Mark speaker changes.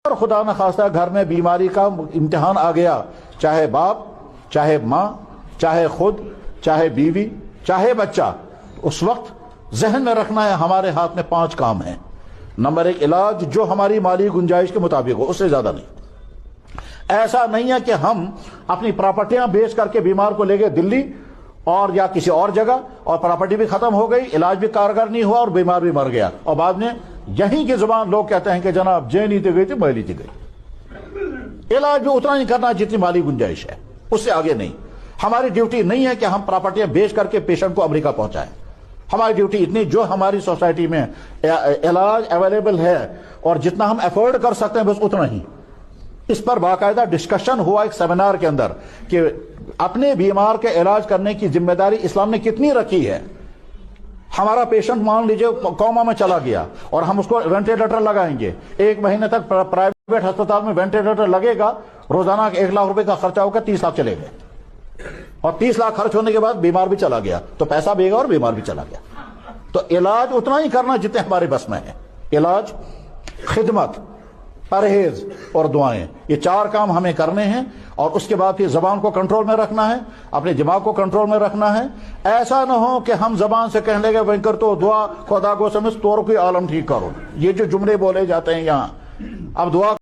Speaker 1: اور خدا نہ خواستہ گھر میں بیماری کا امتحان آ گیا، چاہے باپ، چاہے ماں، چاہے خود، چاہے بیوی، چاہے بچہ، اس وقت ذہن میں رکھنا ہے ہمارے ہاتھ میں 5 کام ہیں۔ نمبر 1، علاج جو ہماری مالی گنجائش کے مطابق ہو، اس سے زیادہ نہیں۔ ایسا نہیں ہے کہ ہم اپنی پراپرٹیاں بیچ کر کے بیمار کو لے گئے دلی اور یا کسی اور جگہ، اور پراپرٹی بھی ختم ہو گئی، علاج بھی کارگر نہیں ہوا اور بیمار بھی مر گیا، اور بعد میں یہیں کی زبان لوگ کہتے ہیں کہ جناب جے نیتی گئی تھی میں لیتی گئی۔ علاج بھی اتنا نہیں کرنا جتنی مالی گنجائش ہے، اس سے آگے نہیں۔ ہماری ڈیوٹی نہیں ہے کہ ہم پراپرٹیاں بیچ کر کے پیشنٹ کو امریکہ پہنچائیں۔ ہماری ڈیوٹی اتنی، جو ہماری سوسائٹی میں علاج اویلیبل ہے اور جتنا ہم افورڈ کر سکتے ہیں بس اتنا ہی۔ اس پر باقاعدہ ڈسکشن ہوا ایک سیمینار کے اندر کہ اپنے بیمار کے علاج کرنے کی ذمہ داری اسلام نے کتنی رکھی ہے۔ ہمارا پیشنٹ مان لیجئے کوما میں چلا گیا اور ہم اس کو وینٹیلیٹر لگائیں گے، 1 مہینے تک پرائیویٹ ہسپتال میں وینٹیلیٹر لگے گا، روزانہ 1 لاکھ روپے کا خرچہ ہوگا، 30 لاکھ چلے گئے، اور 30 لاکھ خرچ ہونے کے بعد بیمار بھی چلا گیا، تو پیسہ بھی گا اور بیمار بھی چلا گیا۔ تو علاج اتنا ہی کرنا جتنے ہمارے بس میں ہے۔ علاج، خدمت، پرہیز اور دعائیں، یہ 4 کام ہمیں کرنے ہیں، اور اس کے بعد پھر زبان کو کنٹرول میں رکھنا ہے، اپنے دماغ کو کنٹرول میں رکھنا ہے۔ ایسا نہ ہو کہ ہم زبان سے کہنے لگے وینکر تو دعا خدا کو سمجھ تو کوئی عالم ٹھیک کرو، یہ جو جملے بولے جاتے ہیں یہاں، اب دعا